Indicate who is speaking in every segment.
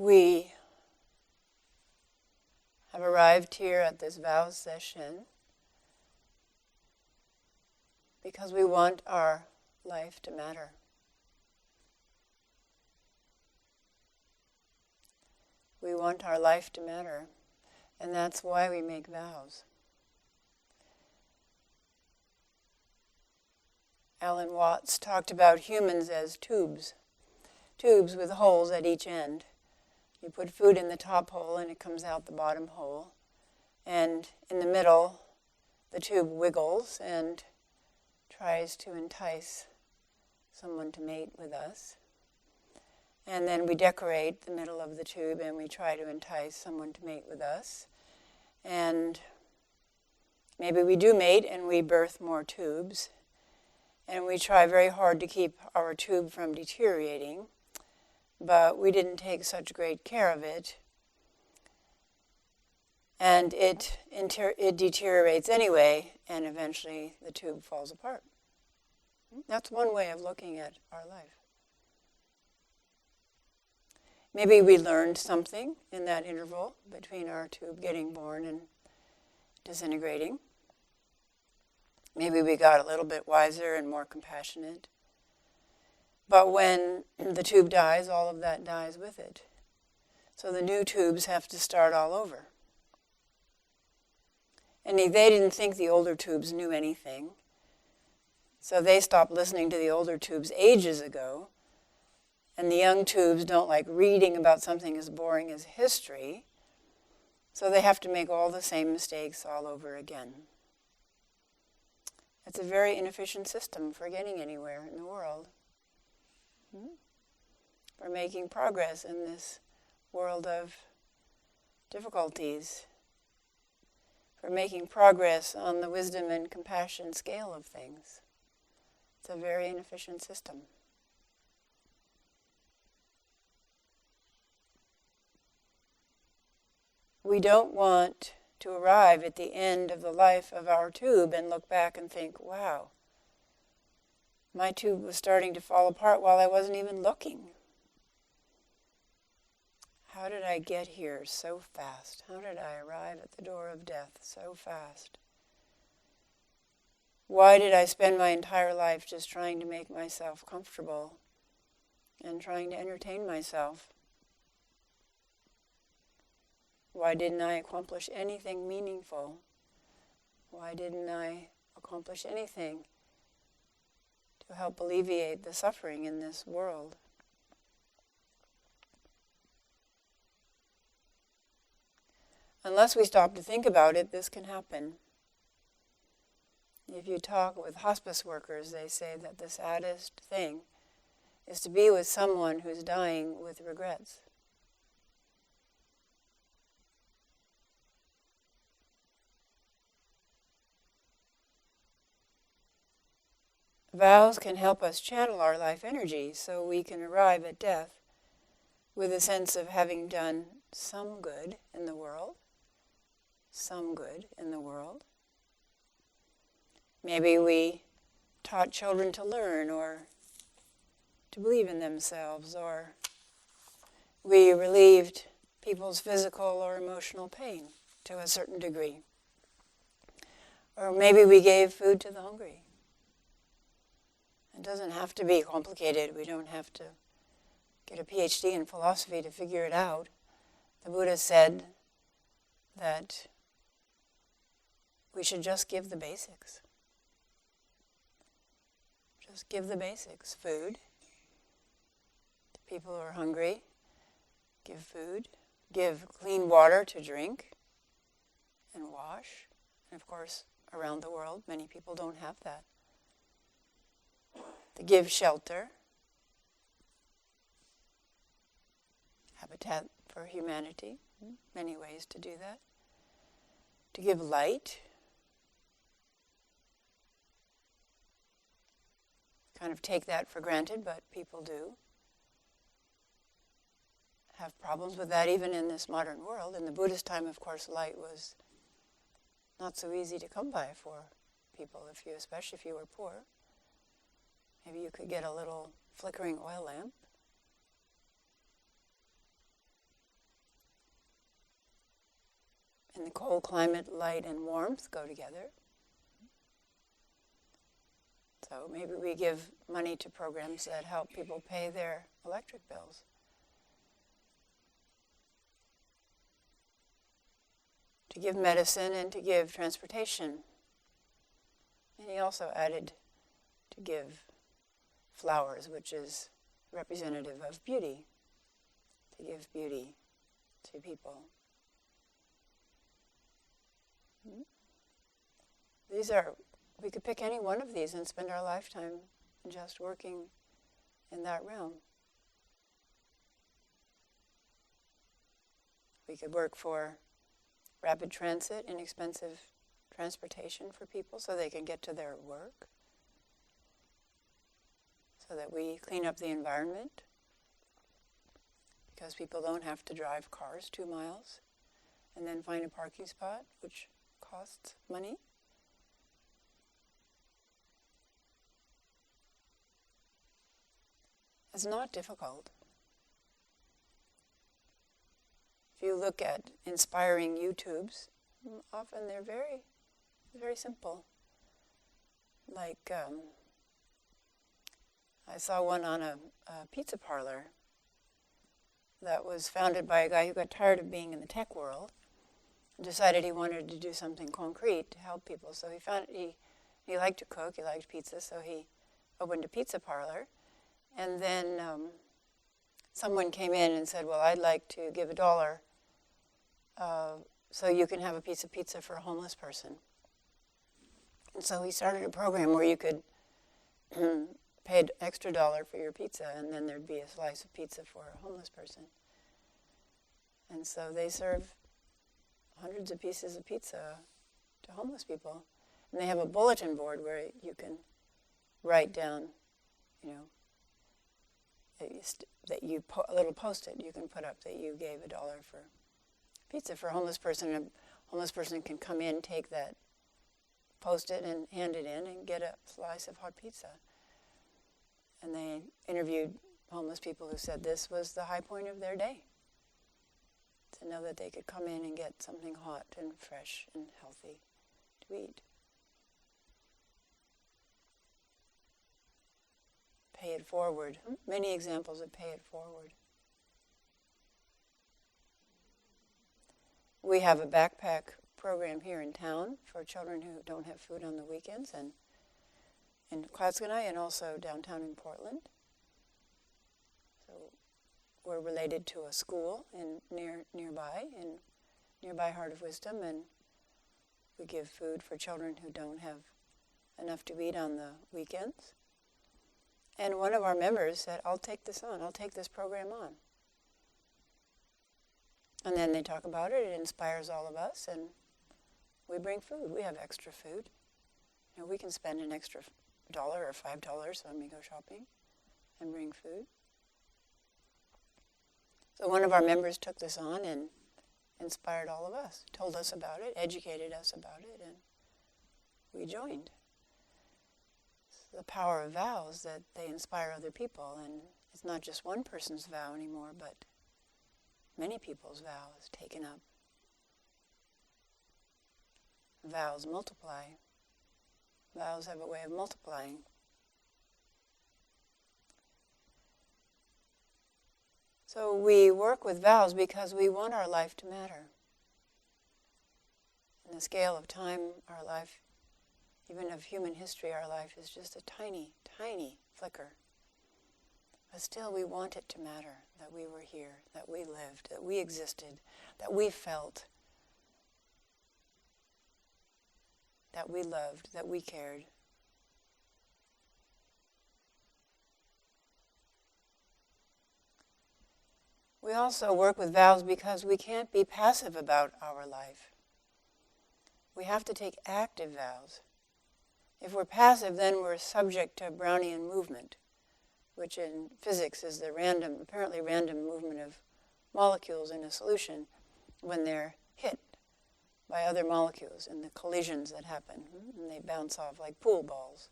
Speaker 1: We have arrived here at this Vows session because we want our life to matter. We want our life to matter, and that's why we make vows. Alan Watts talked about humans as tubes with holes at each end. You put food in the top hole and it comes out the bottom hole. And in the middle, the tube wiggles and tries to entice someone to mate with us. And then we decorate the middle of the tube and we try to entice someone to mate with us. And maybe we do mate and we birth more tubes. And we try very hard to keep our tube from deteriorating. But we didn't take such great care of it. And it deteriorates anyway, and eventually the tube falls apart. That's one way of looking at our life. Maybe we learned something in that interval between our tube getting born and disintegrating. Maybe we got a little bit wiser and more compassionate. But when the tube dies, all of that dies with it. So the new tubes have to start all over. And they didn't think the older tubes knew anything. So they stopped listening to the older tubes ages ago. And the young tubes don't like reading about something as boring as history. So they have to make all the same mistakes all over again. It's a very inefficient system for getting anywhere in the world. For making progress in this world of difficulties. For making progress on the wisdom and compassion scale of things. It's a very inefficient system. We don't want to arrive at the end of the life of our tube and look back and think, wow, my tube was starting to fall apart while I wasn't even looking. How did I get here so fast? How did I arrive at the door of death so fast? Why did I spend my entire life just trying to make myself comfortable and trying to entertain myself? Why didn't I accomplish anything meaningful? Why didn't I accomplish anything to help alleviate the suffering in this world? Unless we stop to think about it, this can happen. If you talk with hospice workers, they say that the saddest thing is to be with someone who's dying with regrets. Vows can help us channel our life energy so we can arrive at death with a sense of having done some good in the world. Some good in the world. Maybe we taught children to learn or to believe in themselves, or we relieved people's physical or emotional pain to a certain degree. Or maybe we gave food to the hungry. It doesn't have to be complicated. We don't have to get a PhD in philosophy to figure it out. The Buddha said that we should just give the basics. Just give the basics. Food to people who are hungry. Give food. Give clean water to drink and wash. And of course, around the world, many people don't have that. To give shelter, habitat for humanity, many ways to do that. To give light, kind of take that for granted, but people do have problems with that even in this modern world. In the Buddhist time, of course, light was not so easy to come by for people, especially if you were poor. Maybe you could get a little flickering oil lamp. In the cold climate, light and warmth go together. So maybe we give money to programs that help people pay their electric bills. To give medicine and to give transportation. And he also added to give flowers, which is representative of beauty, to give beauty to people. We could pick any one of these and spend our lifetime just working in that realm. We could work for rapid transit, inexpensive transportation for people so they can get to their work, so that we clean up the environment, because people don't have to drive cars 2 miles and then find a parking spot, which costs money. It's not difficult. If you look at inspiring YouTubes, often they're very, very simple. Like, I saw one on a pizza parlor that was founded by a guy who got tired of being in the tech world and decided he wanted to do something concrete to help people. So he liked to cook, he liked pizza, so he opened a pizza parlor. And then someone came in and said, well, I'd like to give $1 so you can have a piece of pizza for a homeless person. And so he started a program where you could pay an extra $1 for your pizza, and then there'd be a slice of pizza for a homeless person. And so they serve hundreds of pieces of pizza to homeless people. And they have a bulletin board where you can write down, a little post-it you can put up that you gave $1 for pizza for a homeless person. And a homeless person can come in, take that post-it and hand it in and get a slice of hot pizza. And they interviewed homeless people who said this was the high point of their day, to know that they could come in and get something hot and fresh and healthy to eat. Pay it forward. Many examples of pay it forward. We have a backpack program here in town for children who don't have food on the weekends, and in Klatskanai and also downtown in Portland. So we're related to a school nearby Heart of Wisdom, and we give food for children who don't have enough to eat on the weekends. And one of our members said, I'll take this program on. And then they talk about it, it inspires all of us, and we bring food. We have extra food. We can spend an extra $1 or $5 when we go shopping and bring food. So one of our members took this on and inspired all of us, told us about it, educated us about it, and we joined. It's the power of vows, that they inspire other people, and it's not just one person's vow anymore, but many people's vows taken up. Vows multiply. Vows have a way of multiplying. So we work with vows because we want our life to matter. In the scale of time, our life, even of human history, our life is just a tiny, tiny flicker. But still we want it to matter, that we were here, that we lived, that we existed, that we felt, that we loved, that we cared. We also work with vows because we can't be passive about our life. We have to take active vows. If we're passive, then we're subject to Brownian movement, which in physics is the apparently random movement of molecules in a solution when they're hit by other molecules and the collisions that happen, and they bounce off like pool balls.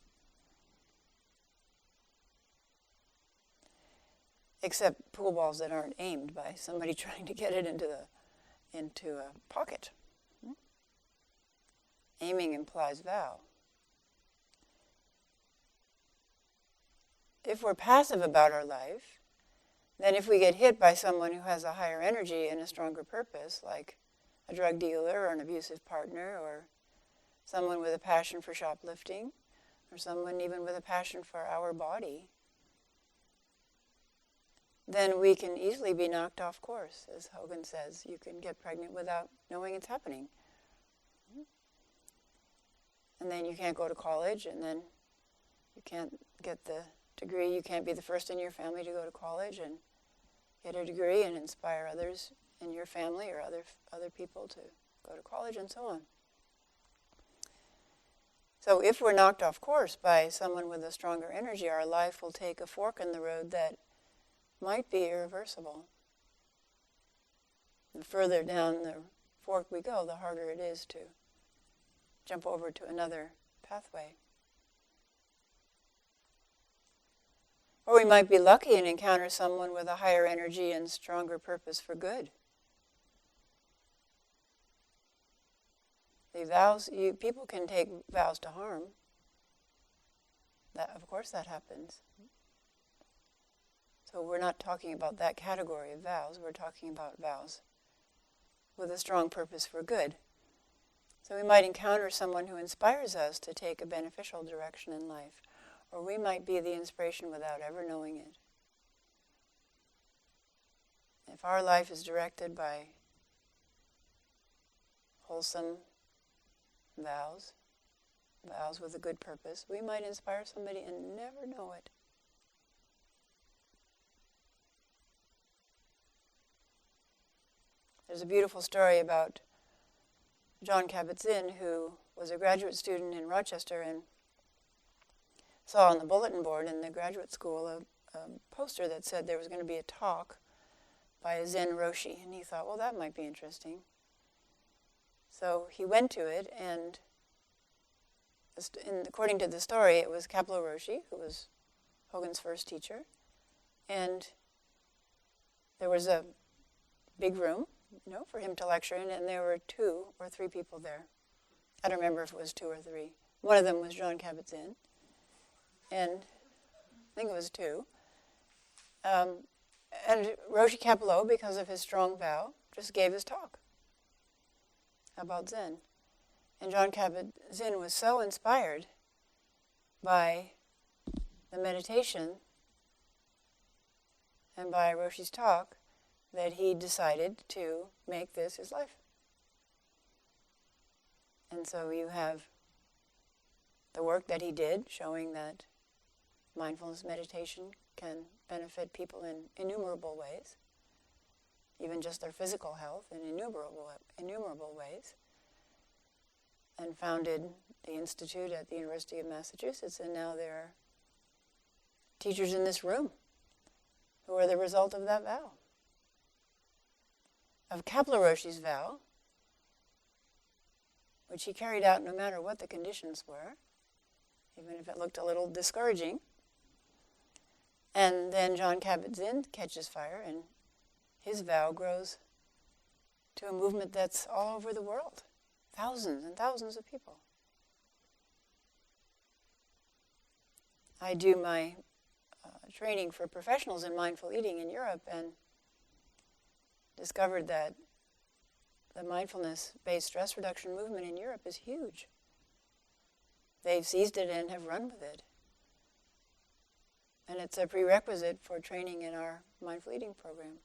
Speaker 1: Except pool balls that aren't aimed by somebody trying to get it into a pocket. Aiming implies vow. If we're passive about our life, then if we get hit by someone who has a higher energy and a stronger purpose, like a drug dealer or an abusive partner, or someone with a passion for shoplifting, or someone even with a passion for our body, then we can easily be knocked off course. As Hogan says, you can get pregnant without knowing it's happening. And then you can't go to college, and then you can't get the degree. You can't be the first in your family to go to college and get a degree and inspire others in your family or other people to go to college and so on. So if we're knocked off course by someone with a stronger energy, our life will take a fork in the road that might be irreversible. The further down the fork we go, the harder it is to jump over to another pathway. Or we might be lucky and encounter someone with a higher energy and stronger purpose for good. The vows, people can take vows to harm. Of course that happens. So we're not talking about that category of vows. We're talking about vows with a strong purpose for good. So we might encounter someone who inspires us to take a beneficial direction in life, or we might be the inspiration without ever knowing it. If our life is directed by wholesome vows with a good purpose, we might inspire somebody and never know it. There's a beautiful story about Jon Kabat-Zinn, who was a graduate student in Rochester and saw on the bulletin board in the graduate school a poster that said there was going to be a talk by a Zen Roshi, and he thought, well, that might be interesting. So he went to it, and according to the story, it was Kapleau Roshi, who was Hogan's first teacher, and there was a big room, for him to lecture in, and there were 2 or 3 people there. I don't remember if it was 2 or 3. One of them was Jon Kabat-Zinn, and I think it was 2. And Roshi Kapleau, because of his strong vow, just gave his talk about Zen. And Jon Kabat-Zinn was so inspired by the meditation and by Roshi's talk that he decided to make this his life. And so you have the work that he did showing that mindfulness meditation can benefit people in innumerable ways, even just their physical health in innumerable ways, and founded the Institute at the University of Massachusetts, and now there are teachers in this room who are the result of that vow. Of Kapleau Roshi's vow, which he carried out no matter what the conditions were, even if it looked a little discouraging. And then Jon Kabat-Zinn catches fire, and his vow grows to a movement that's all over the world. Thousands and thousands of people. I do my training for professionals in mindful eating in Europe, and discovered that the mindfulness-based stress reduction movement in Europe is huge. They've seized it and have run with it. And it's a prerequisite for training in our mindful eating program.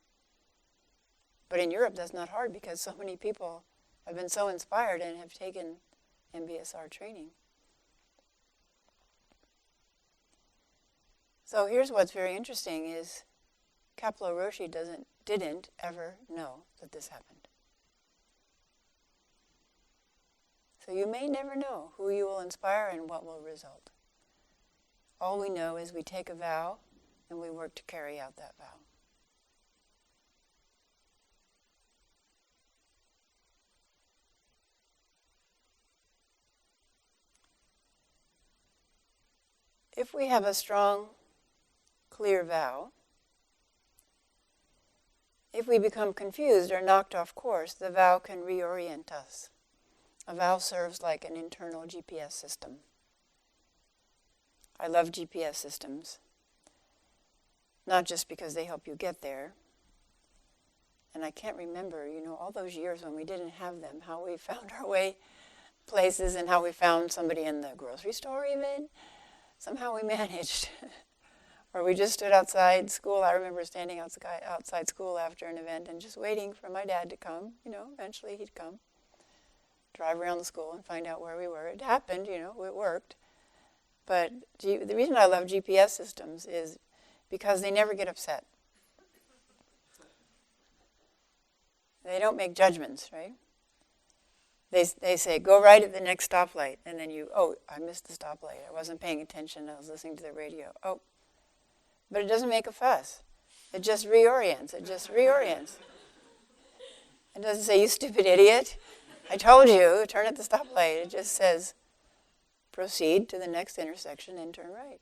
Speaker 1: But in Europe, that's not hard because so many people have been so inspired and have taken MBSR training. So here's what's very interesting is Kapleau Roshi didn't ever know that this happened. So you may never know who you will inspire and what will result. All we know is we take a vow and we work to carry out that vow. If we have a strong, clear vow, if we become confused or knocked off course, the vow can reorient us. A vow serves like an internal GPS system. I love GPS systems, not just because they help you get there. And I can't remember, all those years when we didn't have them, how we found our way places and how we found somebody in the grocery store even. Somehow we managed. Or we just stood outside school. I remember standing outside school after an event and just waiting for my dad to come. Eventually he'd come, drive around the school and find out where we were. It happened, it worked. But the reason I love GPS systems is because they never get upset. They don't make judgments, right? They say, go right at the next stoplight. And then I missed the stoplight. I wasn't paying attention. I was listening to the radio. But it doesn't make a fuss. It just reorients. It doesn't say, you stupid idiot. I told you, turn at the stoplight. It just says, proceed to the next intersection and turn right.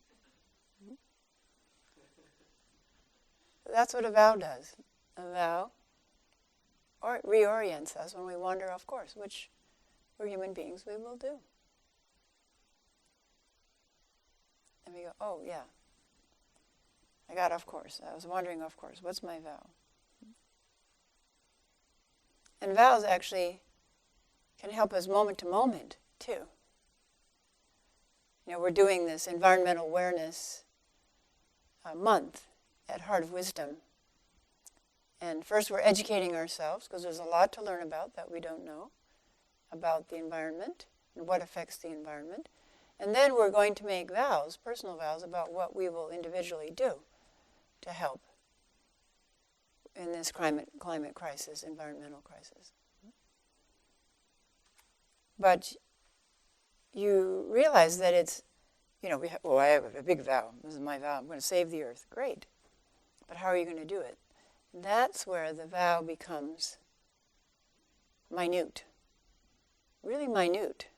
Speaker 1: That's what a vow does. A vow reorients us when we wander off course, which we're human beings, we will do. And we go, oh yeah, I got off course. I was wandering off course. What's my vow? And vows actually can help us moment to moment, too. We're doing this environmental awareness month at Heart of Wisdom. And first we're educating ourselves, because there's a lot to learn about that we don't know, about the environment and what affects the environment. And then we're going to make vows, personal vows, about what we will individually do to help in this climate crisis, environmental crisis. But you realize that it's, I have a big vow. This is my vow. I'm going to save the earth. Great. But how are you going to do it? That's where the vow becomes minute. Really minute.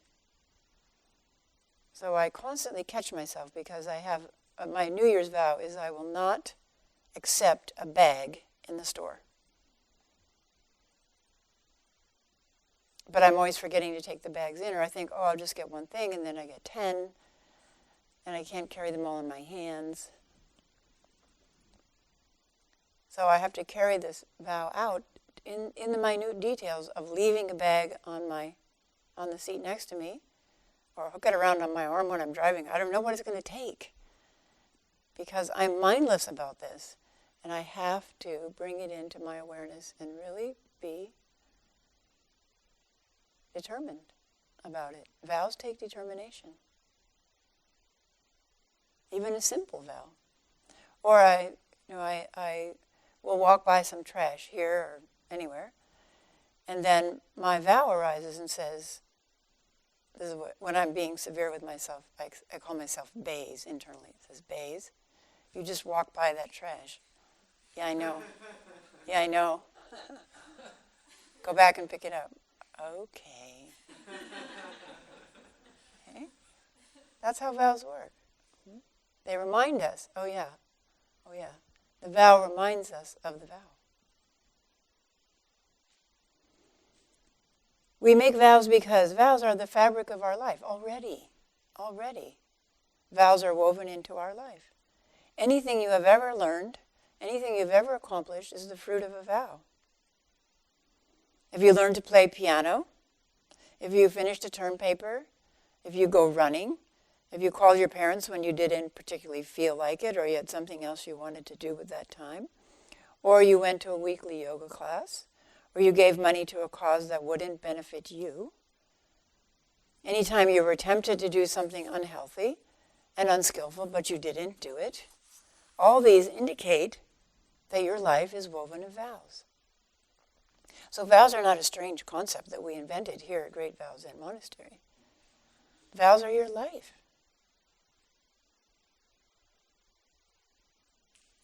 Speaker 1: So I constantly catch myself because I have, my New Year's vow is I will not accept a bag in the store. But I'm always forgetting to take the bags in, or I think, I'll just get one thing, and then I get 10, and I can't carry them all in my hands. So I have to carry this vow out in the minute details of leaving a bag on the seat next to me, or hook it around on my arm when I'm driving. I don't know what it's going to take, because I'm mindless about this, and I have to bring it into my awareness and really be determined about it. Vows take determination. Even a simple vow. Or I will walk by some trash here or anywhere, and then my vow arises and says, this is when I'm being severe with myself, I call myself Bays internally. It says, Bays, you just walk by that trash. Yeah, I know. Yeah, I know. Go back and pick it up. Okay. Okay? That's how vows work. They remind us, oh yeah. The vow reminds us of the vow. We make vows because vows are the fabric of our life already. Vows are woven into our life. Anything you have ever learned, anything you've ever accomplished is the fruit of a vow. If you learn to play piano, if you finished a term paper, if you go running, if you called your parents when you didn't particularly feel like it, or you had something else you wanted to do with that time, or you went to a weekly yoga class, or you gave money to a cause that wouldn't benefit you, anytime you were tempted to do something unhealthy and unskillful, but you didn't do it, all these indicate that your life is woven of vows. So vows are not a strange concept that we invented here at Great Vows Zen Monastery. Vows are your life.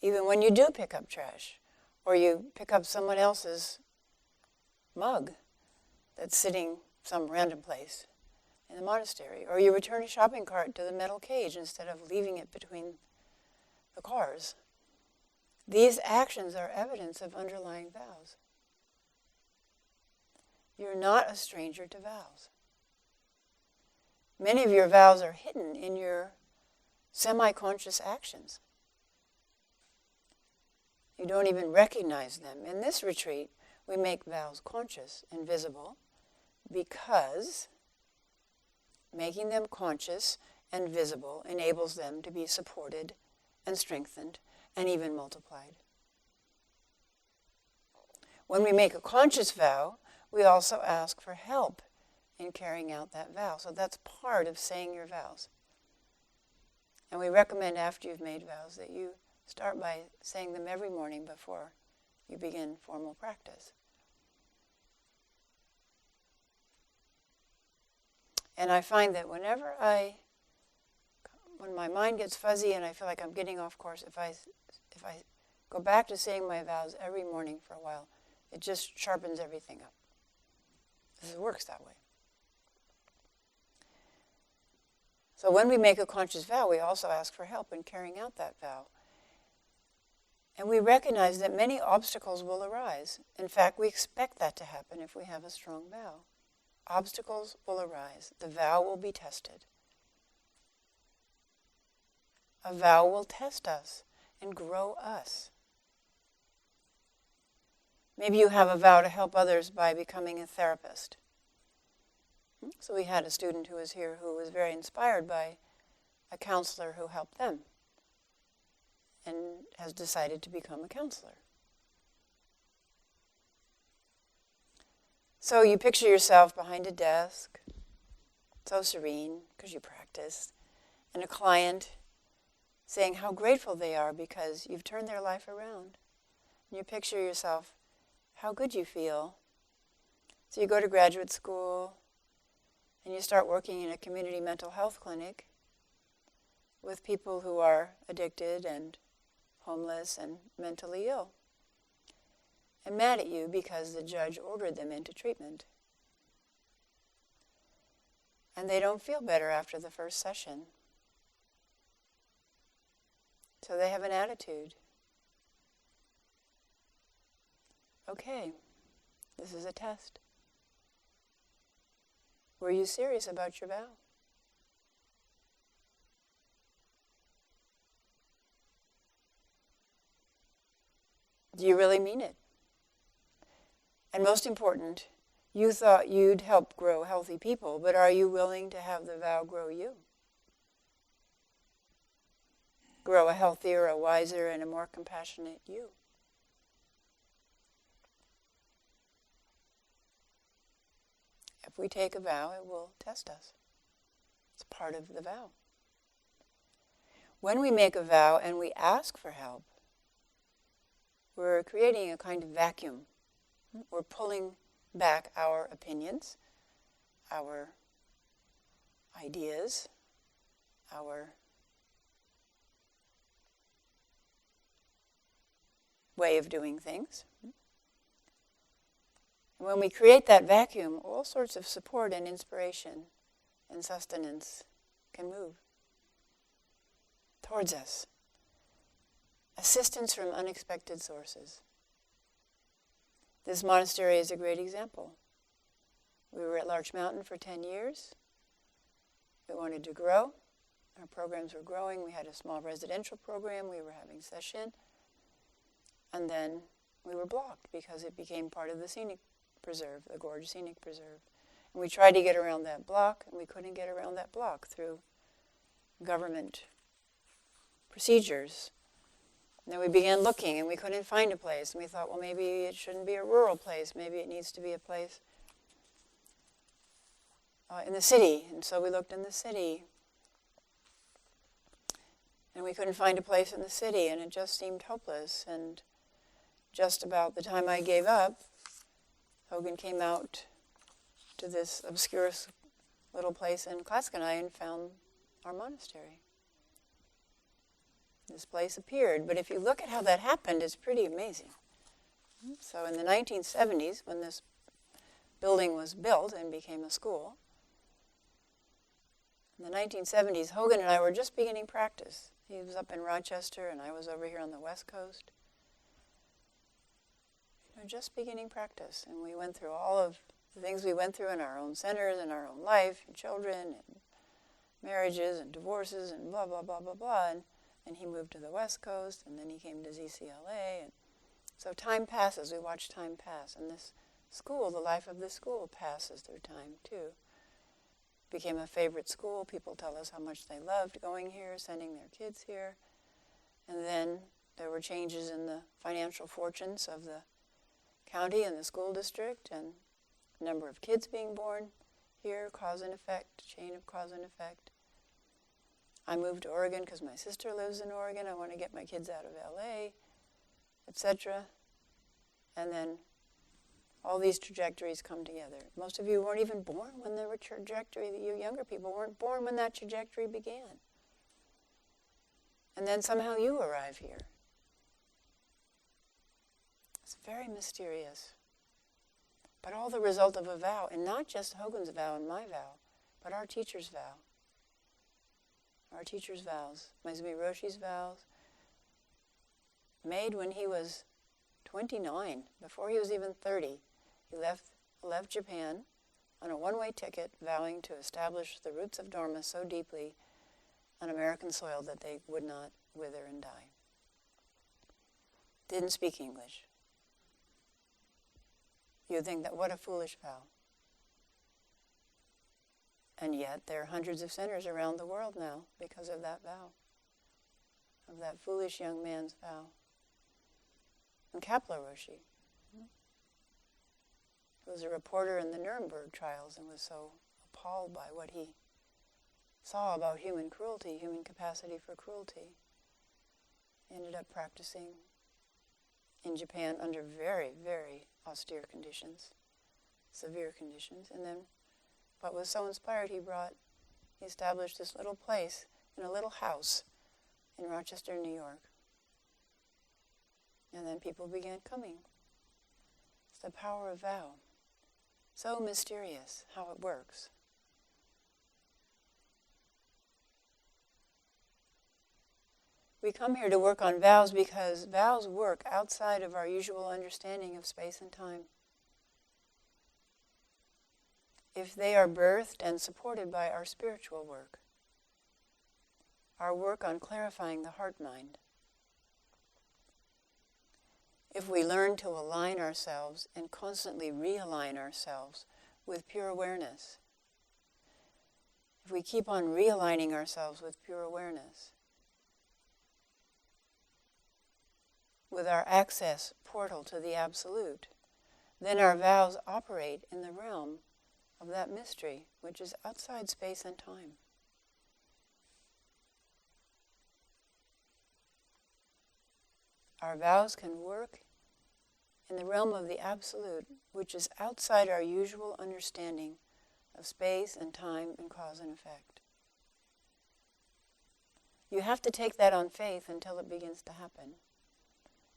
Speaker 1: Even when you do pick up trash, or you pick up someone else's mug that's sitting some random place in the monastery, or you return a shopping cart to the metal cage instead of leaving it between the cars. These actions are evidence of underlying vows. You're not a stranger to vows. Many of your vows are hidden in your semi-conscious actions. You don't even recognize them. In this retreat, we make vows conscious and visible because making them conscious and visible enables them to be supported and strengthened and even multiplied. When we make a conscious vow, we also ask for help in carrying out that vow. So that's part of saying your vows. And we recommend after you've made vows that you start by saying them every morning before you begin formal practice. And I find that when my mind gets fuzzy and I feel like I'm getting off course, if I go back to saying my vows every morning for a while, it just sharpens everything up. It works that way. So when we make a conscious vow, we also ask for help in carrying out that vow. And we recognize that many obstacles will arise. In fact, we expect that to happen if we have a strong vow. Obstacles will arise. The vow will be tested. A vow will test us and grow us. Maybe you have a vow to help others by becoming a therapist. So we had a student who was here who was very inspired by a counselor who helped them and has decided to become a counselor. So you picture yourself behind a desk, so serene because you practice, and a client saying how grateful they are because you've turned their life around. And you picture yourself how good you feel. So you go to graduate school and you start working in a community mental health clinic with people who are addicted and homeless and mentally ill, and mad at you because the judge ordered them into treatment. And they don't feel better after the first session. So they have an attitude. Okay, this is a test. Were you serious about your vow? Do you really mean it? And most important, you thought you'd help grow healthy people, but are you willing to have the vow grow you? Grow a healthier, a wiser, and a more compassionate you. If we take a vow, it will test us. It's part of the vow. When we make a vow and we ask for help, we're creating a kind of vacuum. We're pulling back our opinions, our ideas, our way of doing things. And when we create that vacuum, all sorts of support and inspiration and sustenance can move towards us. Assistance from unexpected sources. This monastery is a great example. We were at Larch Mountain for 10 years. We wanted to grow. Our programs were growing. We had a small residential program. We were having Sesshin. And then we were blocked because it became part of the scenic preserve, the Gorge Scenic Preserve. And we tried to get around that block, and we couldn't get around that block through government procedures. And then we began looking, and we couldn't find a place. And we thought, well, maybe it shouldn't be a rural place. Maybe it needs to be a place in the city. And so we looked in the city. And we couldn't find a place in the city, and it just seemed hopeless. And just about the time I gave up, Hogan came out to this obscure little place in Klaskanai and found our monastery. This place appeared, but if you look at how that happened, it's pretty amazing. So in the 1970s, when this building was built and became a school, in the 1970s, Hogan and I were just beginning practice. He was up in Rochester, and I was over here on the West Coast. Just beginning practice, and we went through all of the things we went through in our own centers, in our own life, and children, and marriages and divorces and blah, blah, blah, blah, blah. And he moved to the West Coast, and then he came to ZCLA. And so time passes. We watch time pass. And this school, the life of this school, passes through time, too. Became a favorite school. People tell us how much they loved going here, sending their kids here. And then there were changes in the financial fortunes of the county and the school district, and the number of kids being born here, cause and effect, chain of cause and effect. I moved to Oregon because my sister lives in Oregon. I want to get my kids out of LA, etc. And then all these trajectories come together. Most of you weren't even born when the trajectory, you younger people weren't born when that trajectory began. And then somehow you arrive here. It's very mysterious. But all the result of a vow, and not just Hogan's vow and my vow, but our teacher's vow. Our teacher's vows, Bays-Roshi's vows, made when he was 29, before he was even 30. He left Japan on a one-way ticket, vowing to establish the roots of Dharma so deeply on American soil that they would not wither and die. Didn't speak English. You'd think that what a foolish vow. And yet there are hundreds of centers around the world now because of that vow, of that foolish young man's vow. And Roshi was a reporter in the Nuremberg trials and was so appalled by what he saw about human cruelty, human capacity for cruelty. He ended up practicing in Japan under very, very austere conditions, severe conditions. And then what was so inspired, he established this little place in a little house in Rochester, New York. And then people began coming. It's the power of vow. So mysterious how it works. We come here to work on vows because vows work outside of our usual understanding of space and time. If they are birthed and supported by our spiritual work, our work on clarifying the heart-mind. If we learn to align ourselves and constantly realign ourselves with pure awareness, if we keep on realigning ourselves with pure awareness, with our access portal to the Absolute, then our vows operate in the realm of that mystery, which is outside space and time. Our vows can work in the realm of the Absolute, which is outside our usual understanding of space and time and cause and effect. You have to take that on faith until it begins to happen.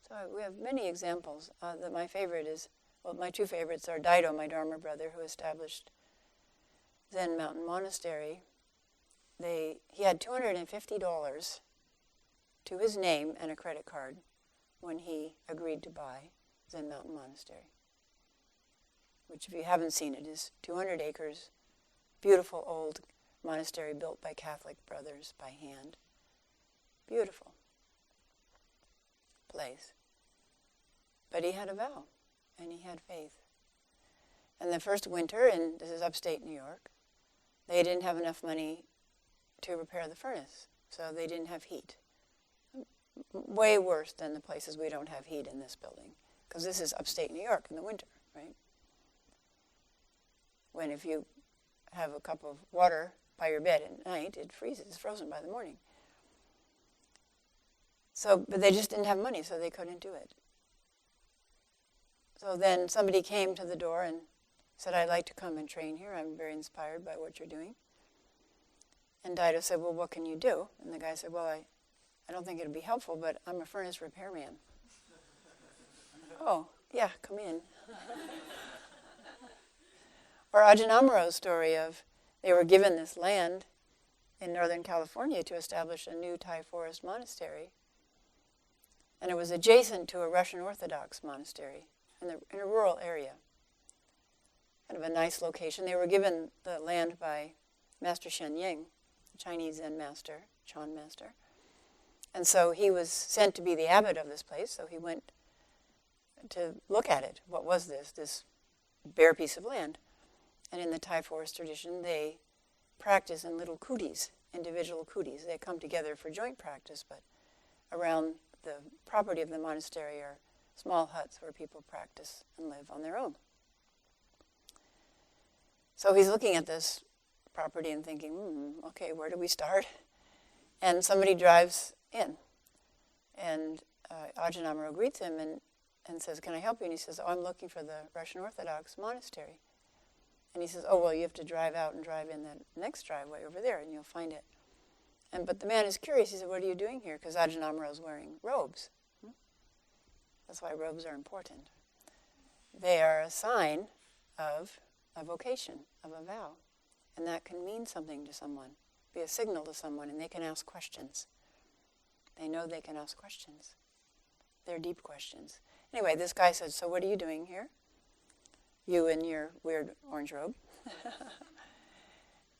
Speaker 1: So we have many examples. My favorite is, my two favorites are Teisho, my Dharma brother, who established Zen Mountain Monastery. He had $250 to his name and a credit card when he agreed to buy Zen Mountain Monastery, which, if you haven't seen it, is 200 acres, beautiful old monastery built by Catholic brothers by hand. Beautiful place. But he had a vow, and he had faith. And the first winter, and this is upstate New York, they didn't have enough money to repair the furnace, so they didn't have heat. Way worse than the places we don't have heat in this building, because this is upstate New York in the winter, right? When if you have a cup of water by your bed at night, it freezes, it's frozen by the morning. So, but they just didn't have money, so they couldn't do it. So then somebody came to the door and said, I'd like to come and train here. I'm very inspired by what you're doing. And Teisho said, well, what can you do? And the guy said, well, I don't think it'd be helpful, but I'm a furnace repairman. Oh, yeah, come in. Or Ajahn Amaro's story of they were given this land in Northern California to establish a new Thai forest monastery. And it was adjacent to a Russian Orthodox monastery in a rural area. Kind of a nice location. They were given the land by Master Shen Ying, Chinese Zen master, Chan master. And so he was sent to be the abbot of this place, so he went to look at it. What was this bare piece of land? And in the Thai forest tradition, they practice in little kutis, individual kutis. They come together for joint practice, but around the property of the monastery are small huts where people practice and live on their own. So he's looking at this property and thinking, okay, where do we start? And somebody drives in, and Ajahn Amaro greets him and says, can I help you? And he says, I'm looking for the Russian Orthodox monastery. And he says, well, you have to drive out and drive in that next driveway over there, and you'll find it. But the man is curious. He said, what are you doing here? Because Ajahn Amaro is wearing robes. That's why robes are important. They are a sign of a vocation, of a vow. And that can mean something to someone, be a signal to someone, and they can ask questions. They know they can ask questions. They're deep questions. Anyway, this guy said, so what are you doing here? You in your weird orange robe.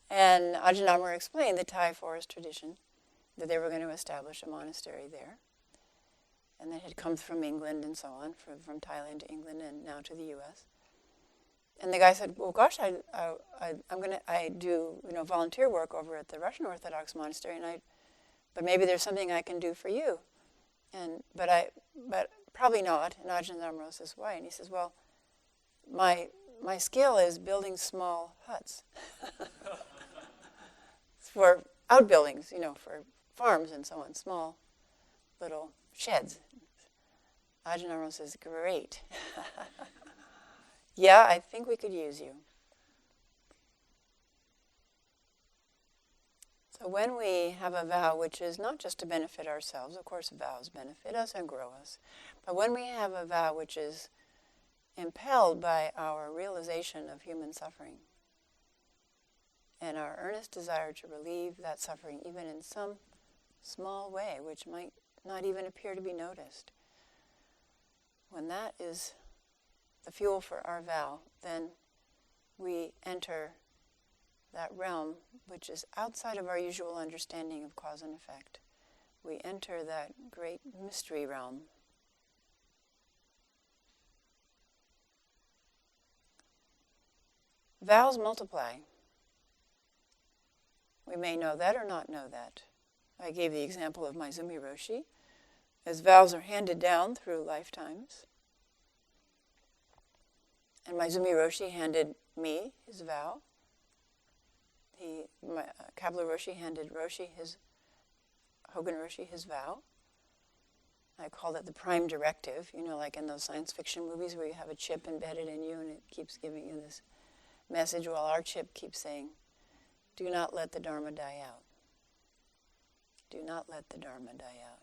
Speaker 1: And Ajahn Amaro explained the Thai forest tradition, that they were going to establish a monastery there. And that had come from England and so on, from Thailand to England and now to the U.S. And the guy said, well, gosh, I do volunteer work over at the Russian Orthodox monastery, but maybe there's something I can do for you. But probably not. And Ajahn Amaro says, why? And he says, well, my skill is building small huts for outbuildings, for farms and so on, small little sheds. Ajahn Amaro says, great. Yeah, I think we could use you. So when we have a vow, which is not just to benefit ourselves, of course vows benefit us and grow us, but when we have a vow which is impelled by our realization of human suffering and our earnest desire to relieve that suffering, even in some small way, which might not even appear to be noticed, when that is the fuel for our vow, then we enter that realm which is outside of our usual understanding of cause and effect. We enter that great mystery realm. Vows multiply. We may know that or not know that. I gave the example of my Zumi Roshi. As vows are handed down through lifetimes, and my Zumi Roshi handed me his vow. Kabla Roshi handed Hogan Roshi his vow. I called it the prime directive, like in those science fiction movies where you have a chip embedded in you and it keeps giving you this message, while our chip keeps saying, do not let the Dharma die out. Do not let the Dharma die out.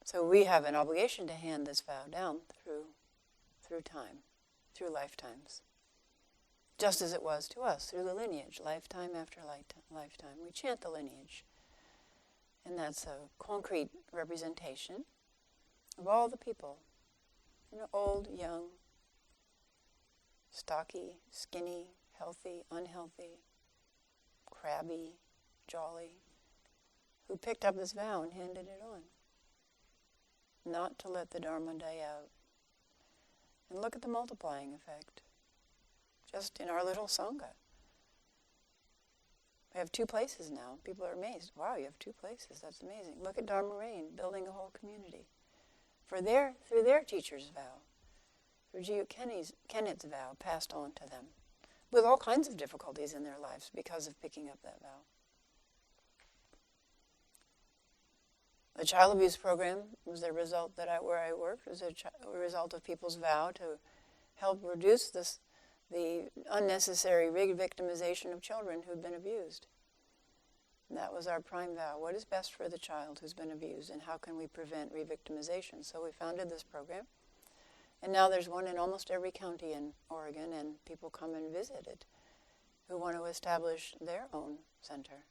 Speaker 1: So we have an obligation to hand this vow down through time, through lifetimes. Just as it was to us, through the lineage, lifetime after lifetime. We chant the lineage. And that's a concrete representation of all the people. Old, young, stocky, skinny, healthy, unhealthy, crabby, jolly, who picked up this vow and handed it on. Not to let the Dharma die out. And look at the multiplying effect. Just in our little Sangha. We have 2 places now. People are amazed. Wow, you have 2 places. That's amazing. Look at Dharma Rain, building a whole community. Through their teacher's vow. Through Jiyu Kenneth's vow passed on to them. With all kinds of difficulties in their lives because of picking up that vow. The child abuse program was the result where I worked, was a result of people's vow to help reduce the unnecessary re-victimization of children who'd been abused. And that was our prime vow. What is best for the child who's been abused, and how can we prevent re-victimization? So we founded this program. And now there's one in almost every county in Oregon, and people come and visit it who want to establish their own center.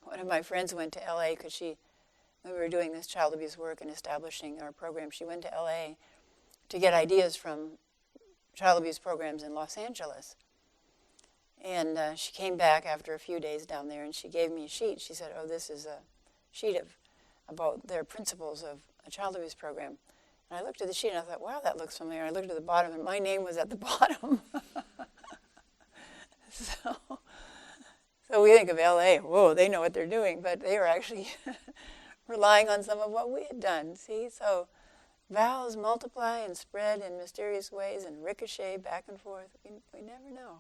Speaker 1: One of my friends went to L.A. because when we were doing this child abuse work and establishing our program, she went to L.A. to get ideas from child abuse programs in Los Angeles. And she came back after a few days down there, and she gave me a sheet. She said, "Oh, this is a sheet about their principles of a child abuse program." And I looked at the sheet, and I thought, wow, that looks familiar. I looked at the bottom, and my name was at the bottom. So we think of LA, whoa, they know what they're doing, but they were actually relying on some of what we had done. See, so vows multiply and spread in mysterious ways and ricochet back and forth. We never know.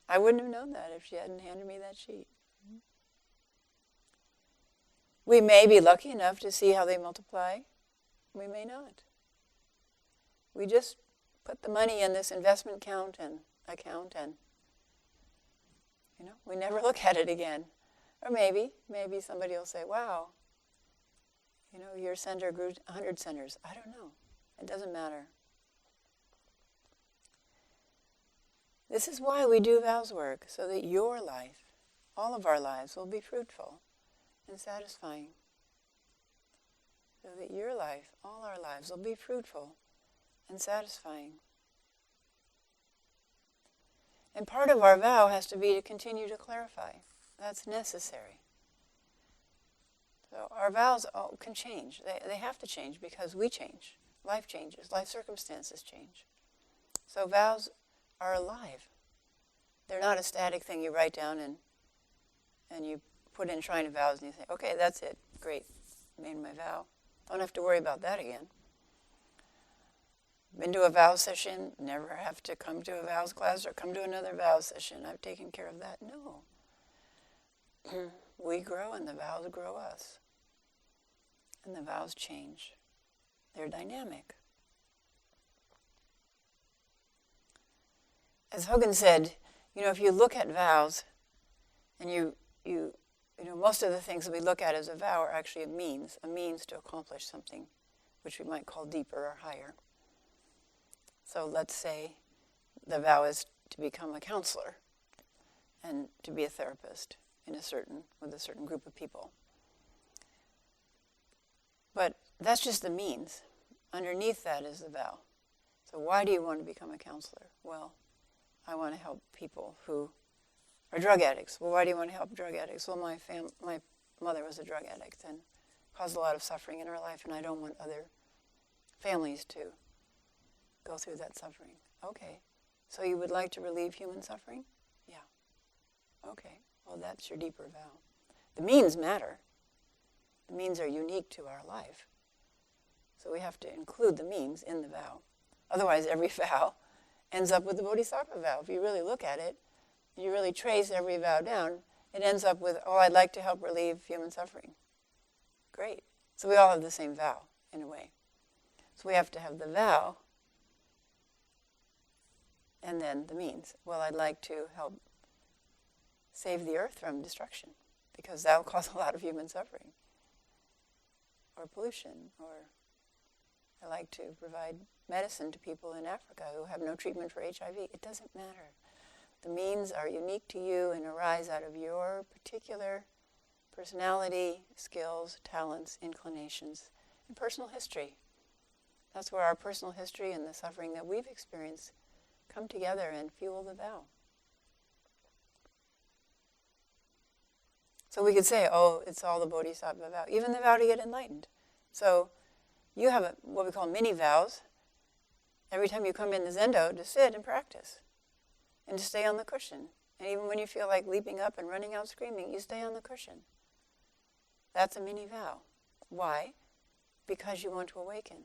Speaker 1: I wouldn't have known that if she hadn't handed me that sheet. We may be lucky enough to see how they multiply. We may not. We just put the money in this investment account and we never look at it again. Or maybe somebody will say, wow, your center grew 100 centers. I don't know. It doesn't matter. This is why we do vows work, so that your life, all of our lives, will be fruitful and satisfying. So that your life, all our lives, will be fruitful and satisfying. And part of our vow has to be to continue to clarify. That's necessary. So our vows can change. They have to change because we change. Life changes. Life circumstances change. So vows are alive. They're not a static thing you write down and you put in Shrine of Vows and you say, okay, that's it. Great. Made my vow. Don't have to worry about that again. Been to a vow session, never have to come to a vows class or come to another vow session. I've taken care of that. No. We grow and the vows grow us. And the vows change. They're dynamic. As Hogan said, if you look at vows and you most of the things that we look at as a vow are actually a means to accomplish something, which we might call deeper or higher. So let's say the vow is to become a counselor and to be a therapist with a certain group of people. But that's just the means. Underneath that is the vow. So why do you want to become a counselor? Well, I want to help people who are drug addicts. Well, why do you want to help drug addicts? Well, my mother was a drug addict and caused a lot of suffering in her life, and I don't want other families to go through that suffering. Okay. So you would like to relieve human suffering? Yeah. Okay. Well, that's your deeper vow. The means matter. The means are unique to our life. So we have to include the means in the vow. Otherwise, every vow ends up with the Bodhisattva vow. If you really look at it, you really trace every vow down, it ends up with, I'd like to help relieve human suffering. Great. So we all have the same vow, in a way. So we have to have the vow and then the means. Well, I'd like to help save the earth from destruction, because that will cause a lot of human suffering. Or pollution, or I like to provide medicine to people in Africa who have no treatment for HIV. It doesn't matter. The means are unique to you and arise out of your particular personality, skills, talents, inclinations, and personal history. That's where our personal history and the suffering that we've experienced come together and fuel the vow. So we could say, it's all the Bodhisattva vow, even the vow to get enlightened. So you have what we call mini vows. Every time you come in the zendo, to sit and practice and to stay on the cushion. And even when you feel like leaping up and running out screaming, you stay on the cushion. That's a mini vow. Why? Because you want to awaken.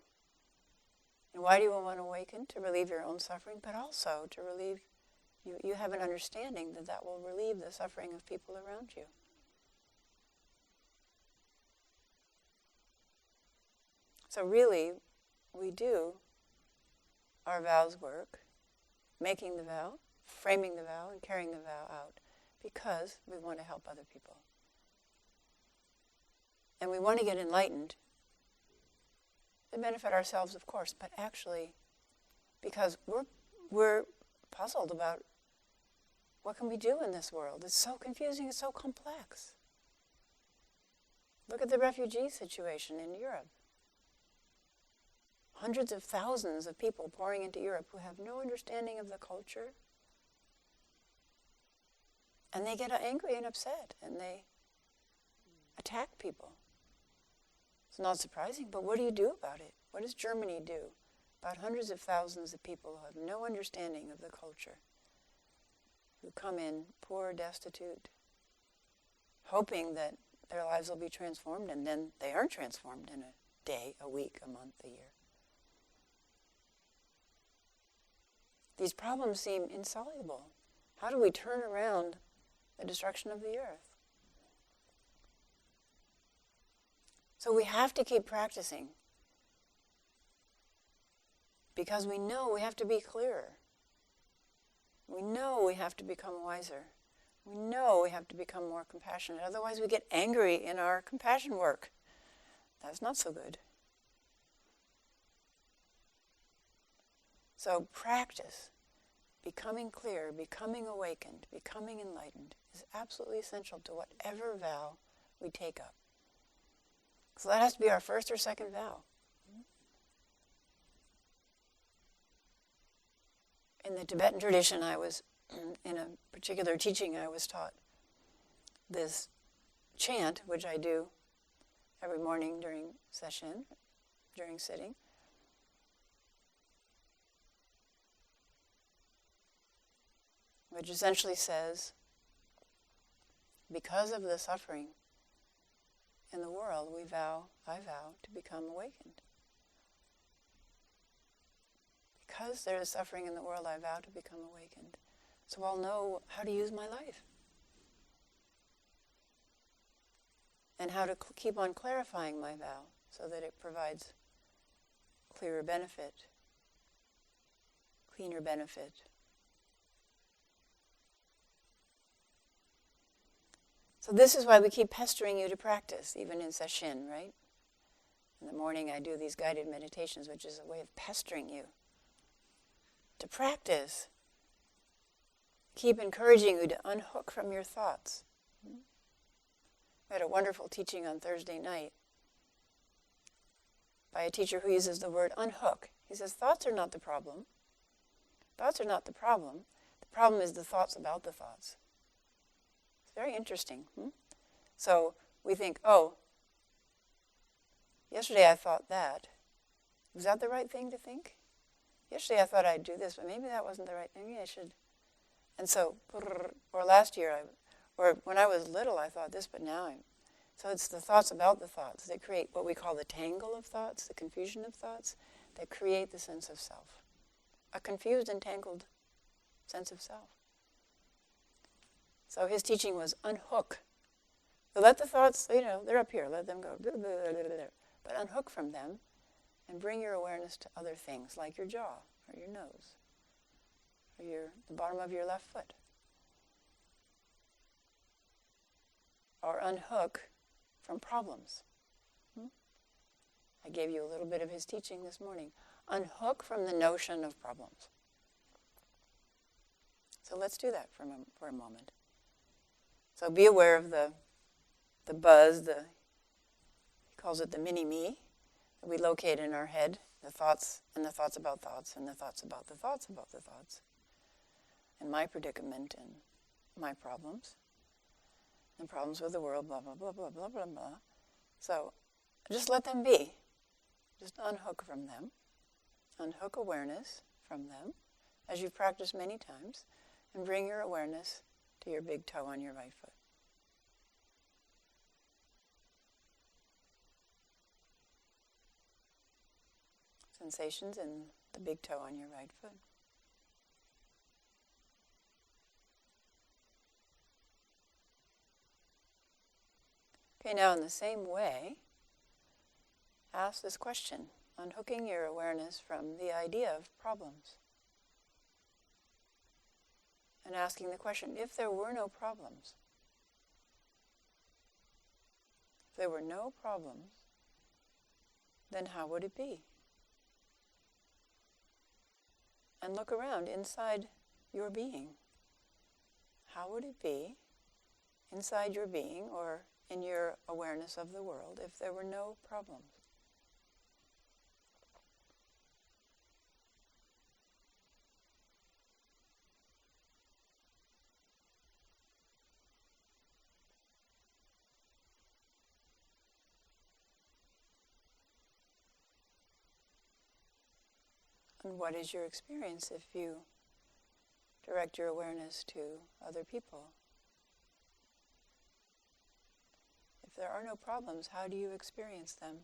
Speaker 1: And why do you want to awaken? To relieve your own suffering, but also to relieve, you have an understanding that will relieve the suffering of people around you. So really, we do our vows work, making the vow, framing the vow, and carrying the vow out, because we want to help other people. And we want to get enlightened to benefit ourselves, of course, but actually because we're puzzled about what can we do in this world. It's so confusing, it's so complex. Look at the refugee situation in Europe. hundreds of thousands of people pouring into Europe who have no understanding of the culture. And they get angry and upset, and they attack people. It's not surprising, but what do you do about it? What does Germany do about hundreds of thousands of people who have no understanding of the culture, who come in poor, destitute, hoping that their lives will be transformed, and then they aren't transformed in a day, a week, a month, a year? These problems seem insoluble. How do we turn around the destruction of the earth? So we have to keep practicing, because we know we have to be clearer. We know we have to become wiser. We know we have to become more compassionate. Otherwise we get angry in our compassion work. That's not so good. So practice, becoming clear, becoming awakened, becoming enlightened is absolutely essential to whatever vow we take up. So that has to be our first or second vow. In the Tibetan tradition, I was, in a particular teaching, I was taught this chant, which I do every morning during Sesshin, during sitting. Which essentially says, because of the suffering in the world, I vow to become awakened. Because there is suffering in the world, I vow to become awakened. So I'll know how to use my life. And how to keep on clarifying my vow so that it provides clearer benefit, cleaner benefit. So this is why we keep pestering you to practice, even in Sesshin, right? In the morning I do these guided meditations, which is a way of pestering you to practice. Keep encouraging you to unhook from your thoughts. We had a wonderful teaching on Thursday night by a teacher who uses the word unhook. He says, thoughts are not the problem. Thoughts are not the problem. The problem is the thoughts about the thoughts. It's very interesting. So we think, oh, yesterday I thought that. Was that the right thing to think? Yesterday I thought I'd do this, but maybe that wasn't the right thing. Maybe I should. And so, or last year, or when I was little, I thought this, but now I'm. So it's the thoughts about the thoughts that create what we call the tangle of thoughts, the confusion of thoughts, that create the sense of self. A confused and tangled sense of self. So his teaching was unhook. So let the thoughts, they're up here, let them go. But unhook from them and bring your awareness to other things, like your jaw, or your nose, or the bottom of your left foot. Or unhook from problems. I gave you a little bit of his teaching this morning. Unhook from the notion of problems. So let's do that for a moment. So be aware of the buzz, he calls it the mini-me, that we locate in our head, the thoughts and the thoughts about thoughts and the thoughts about the thoughts about the thoughts, and my predicament and my problems, and problems with the world, blah, blah, blah, blah, blah, blah, blah. So just let them be. Just unhook from them. Unhook awareness from them, as you've practiced many times, and bring your awareness to your big toe on your right foot. Sensations in the big toe on your right foot. Okay, now in the same way, ask this question, unhooking your awareness from the idea of problems. And asking the question, if there were no problems, then how would it be? And look around inside your being. How would it be inside your being or in your awareness of the world if there were no problems? And what is your experience if you direct your awareness to other people? If there are no problems, how do you experience them?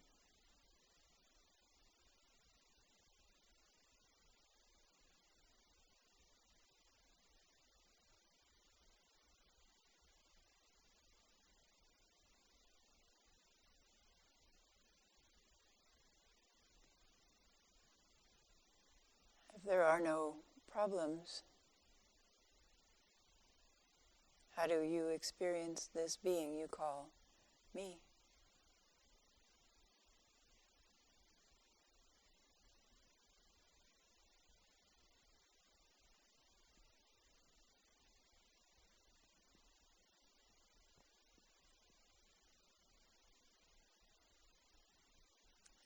Speaker 1: If there are no problems, how do you experience this being you call me?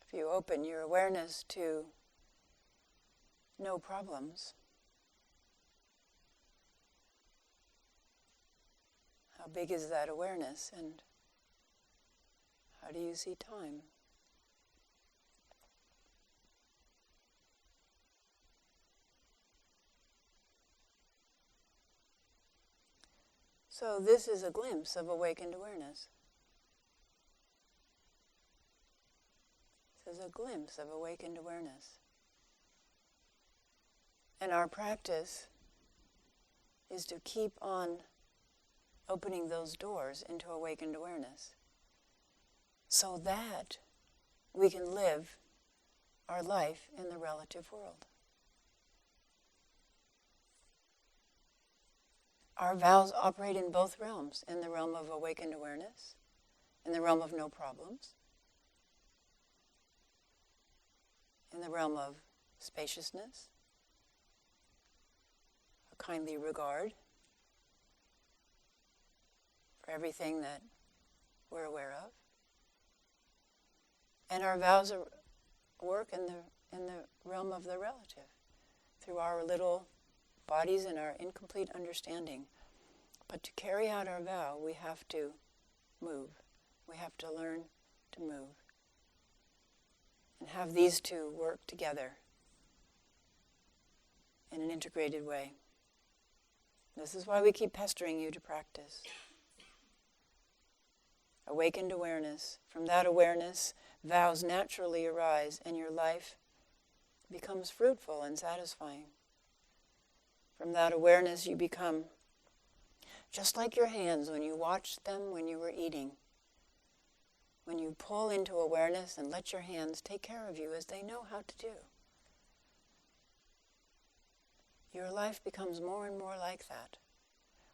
Speaker 1: If you open your awareness to no problems, how big is that awareness, and how do you see time? So this is a glimpse of awakened awareness. This is a glimpse of awakened awareness. And our practice is to keep on opening those doors into awakened awareness so that we can live our life in the relative world. Our vows operate in both realms, in the realm of awakened awareness, in the realm of no problems, in the realm of spaciousness, a kindly regard for everything that we're aware of. And our vows work in the realm of the relative, through our little bodies and our incomplete understanding. But to carry out our vow, we have to move. We have to learn to move. And have these two work together in an integrated way. This is why we keep pestering you to practice. Awakened awareness. From that awareness, vows naturally arise and your life becomes fruitful and satisfying. From that awareness, you become just like your hands when you watched them when you were eating. When you pull into awareness and let your hands take care of you as they know how to do. Your life becomes more and more like that,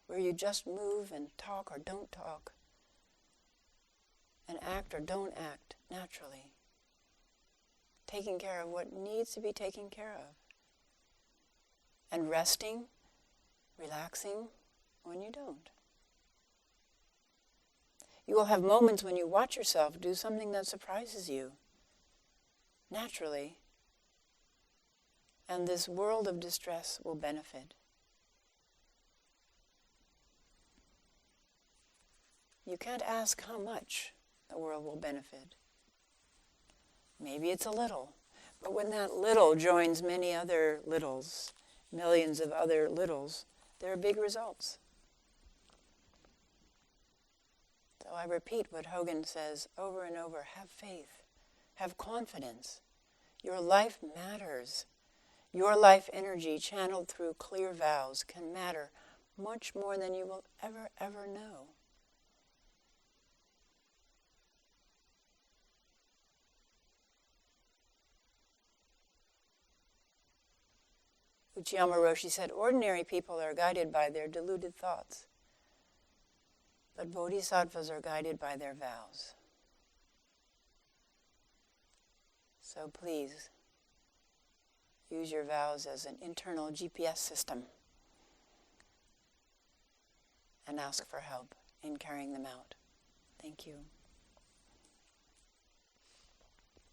Speaker 1: where you just move and talk or don't talk, and act or don't act naturally, taking care of what needs to be taken care of, and resting, relaxing when you don't. You will have moments when you watch yourself do something that surprises you, naturally, and this world of distress will benefit. You can't ask how much the world will benefit. Maybe it's a little, but when that little joins many other littles, millions of other littles, there are big results. So I repeat what Hogan says over and over: have faith, have confidence. Your life matters. Your life energy channeled through clear vows can matter much more than you will ever know. Uchiyama Roshi said, ordinary people are guided by their deluded thoughts, but bodhisattvas are guided by their vows. So please, use your vows as an internal GPS system and ask for help in carrying them out. Thank you.